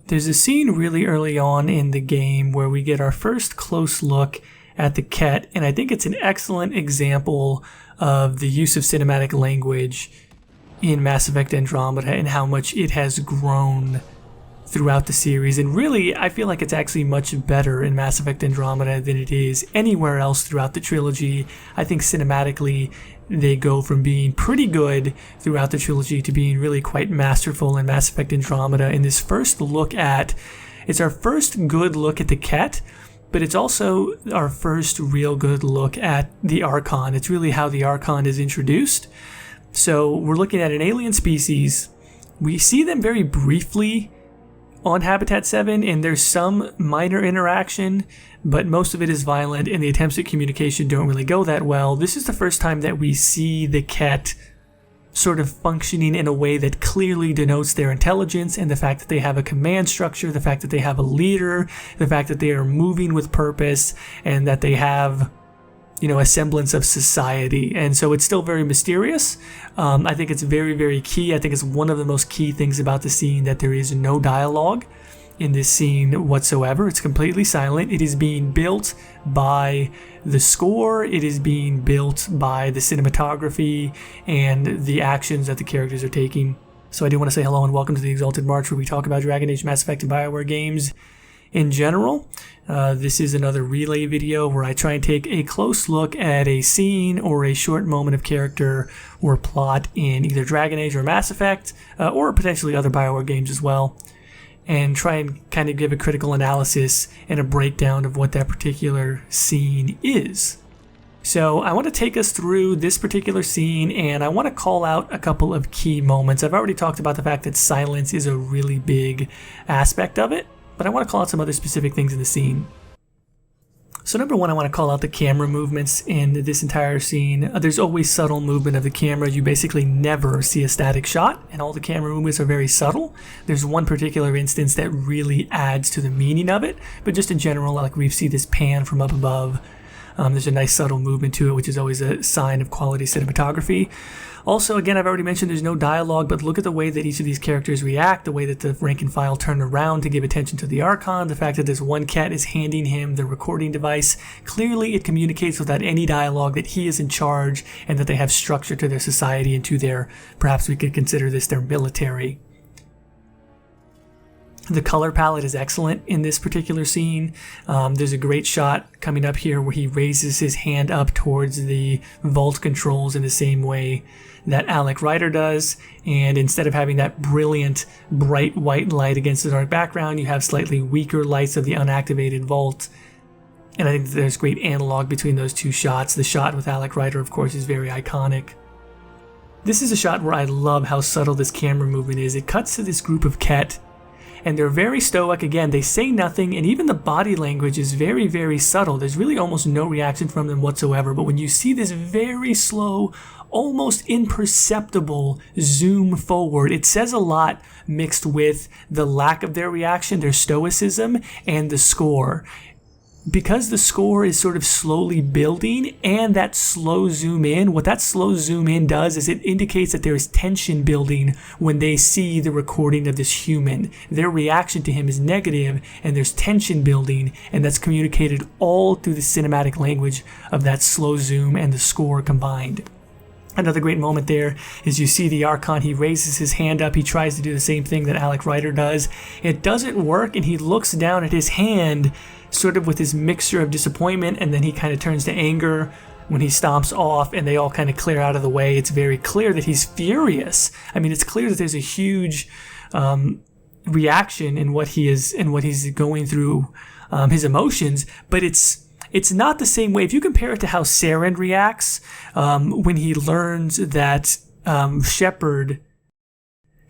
There's a scene really early on in the game where we get our first close look at the Kett, and I think it's an excellent example of the use of cinematic language in Mass Effect Andromeda and how much it has grown throughout the series. And really, I feel like it's actually much better in Mass Effect Andromeda than it is anywhere else throughout the trilogy. I think cinematically, they go from being pretty good throughout the trilogy to being really quite masterful in Mass Effect Andromeda. In this first look at, it's our first good look at the Kett, but it's also our first real good look at the Archon. It's really how the Archon is introduced. So we're looking at an alien species. We see them very briefly on Habitat 7, and there's some minor interaction, but most of it is violent, and the attempts at communication don't really go that well. This is the first time that we see the Kett sort of functioning in a way that clearly denotes their intelligence, and the fact that they have a command structure, the fact that they have a leader, the fact that they are moving with purpose, and that they have, a semblance of society. And so it's still very mysterious. I think it's very, very key. I think it's one of the most key things about the scene that there is no dialogue in this scene whatsoever. It's completely silent. It is being built by the score. It is being built by the cinematography and the actions that the characters are taking. So I do want to say hello and welcome to the Exalted March, where we talk about Dragon Age, Mass Effect, and Bioware games in general. This is another relay video where I try and take a close look at a scene or a short moment of character or plot in either Dragon Age or Mass Effect, or potentially other Bioware games as well, and try and kind of give a critical analysis and a breakdown of what that particular scene is. So I want to take us through this particular scene, and I want to call out a couple of key moments. I've already talked about the fact that silence is a really big aspect of it, but I want to call out some other specific things in the scene. So number one, I want to call out the camera movements in this entire scene. There's always subtle movement of the camera. You basically never see a static shot, and all the camera movements are very subtle. There's one particular instance that really adds to the meaning of it, but just in general, like we see this pan from up above. There's a nice subtle movement to it, which is always a sign of quality cinematography. Also, again, I've already mentioned there's no dialogue, but look at the way that each of these characters react, the way that the rank and file turn around to give attention to the Archon, the fact that this one Kett is handing him the recording device. Clearly, it communicates without any dialogue that he is in charge and that they have structure to their society and to their, perhaps we could consider this their military. The color palette is excellent in this particular scene. There's a great shot coming up here where he raises his hand up towards the vault controls in the same way that Alec Ryder does, and instead of having that brilliant bright white light against the dark background, you have slightly weaker lights of the unactivated vault. And I think that there's great analog between those two shots. The shot with Alec Ryder, of course, is very iconic. This is a shot where I love how subtle this camera movement is. It cuts to this group of Kett, and they're very stoic. Again, they say nothing, and even the body language is very, very subtle. There's really almost no reaction from them whatsoever, but when you see this very slow, almost imperceptible zoom forward, it says a lot mixed with the lack of their reaction, their stoicism, and the score. Because the score is sort of slowly building and that slow zoom in, what that slow zoom in does is it indicates that there is tension building when they see the recording of this human. Their reaction to him is negative, and there's tension building, and that's communicated all through the cinematic language of that slow zoom and the score combined. Another great moment there is you see the Archon, he raises his hand up, he tries to do the same thing that Alec Ryder does. It doesn't work, and he looks down at his hand sort of with this mixture of disappointment, and then he kind of turns to anger when he stomps off, and they all kind of clear out of the way. It's very clear that he's furious. I mean, it's clear that there's a huge reaction in what he is and what he's going through, his emotions, but it's not the same way. If you compare it to how Saren reacts when he learns that Shepard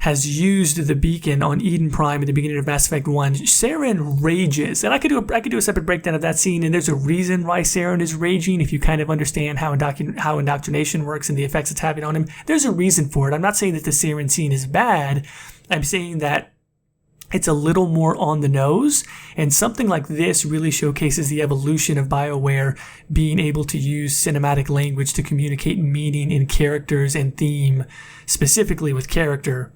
has used the beacon on Eden Prime at the beginning of Mass Effect 1, Saren rages. And I could do a separate breakdown of that scene, and there's a reason why Saren is raging if you kind of understand how indoctrination works and the effects it's having on him. There's a reason for it. I'm not saying that the Saren scene is bad. I'm saying that it's a little more on the nose, and something like this really showcases the evolution of BioWare being able to use cinematic language to communicate meaning in characters and theme, specifically with character.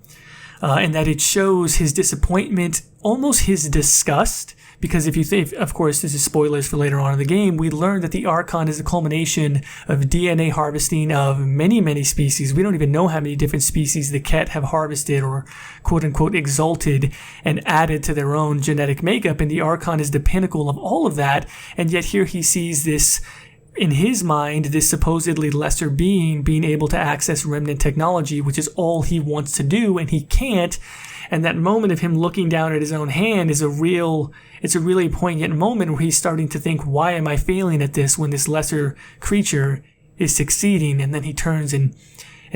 and that it shows his disappointment, almost his disgust. Because if you think, of course, this is spoilers for later on in the game, we learn that the Archon is a culmination of DNA harvesting of many, many species. We don't even know how many different species the Kett have harvested or quote-unquote exalted and added to their own genetic makeup. And the Archon is the pinnacle of all of that. And yet here he sees this, in his mind, this supposedly lesser being able to access remnant technology, which is all he wants to do, and he can't. And that moment of him looking down at his own hand is it's a really poignant moment where he's starting to think, why am I failing at this when this lesser creature is succeeding? And then he turns and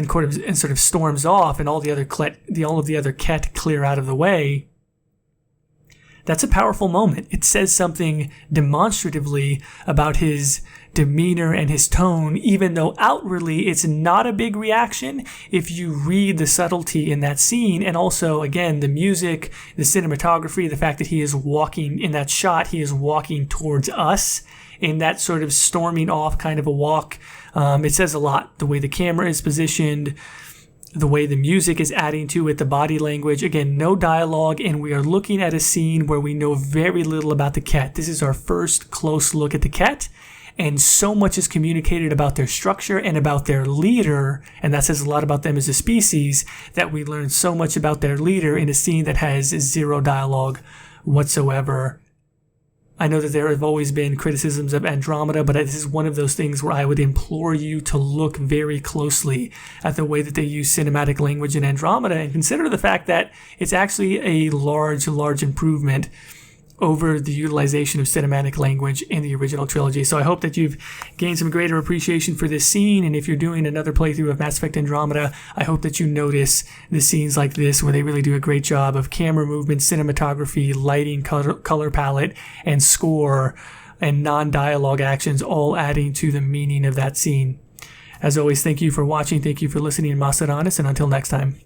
sort of storms off, and all of the other Kett clear out of the way. That's a powerful moment. It says something demonstratively about his demeanor and his tone, even though outwardly it's not a big reaction. If you read the subtlety in that scene, and also, again, the music, the cinematography, the fact that he is walking in that shot, he is walking towards us in that sort of storming off kind of a walk. It says a lot. The way the camera is positioned, the way the music is adding to it, the body language. Again, no dialogue, and we are looking at a scene where we know very little about the Kett. This is our first close look at the Kett, and so much is communicated about their structure and about their leader, and that says a lot about them as a species, that we learn so much about their leader in a scene that has zero dialogue whatsoever. I know that there have always been criticisms of Andromeda, but this is one of those things where I would implore you to look very closely at the way that they use cinematic language in Andromeda, and consider the fact that it's actually a large improvement over the utilization of cinematic language in the original trilogy. So I hope that you've gained some greater appreciation for this scene, and if you're doing another playthrough of Mass Effect Andromeda, I hope that you notice the scenes like this where they really do a great job of camera movement, cinematography, lighting, color palette, and score, and non-dialogue actions, all adding to the meaning of that scene. As always, thank you for watching, thank you for listening, Masaranis, and until next time.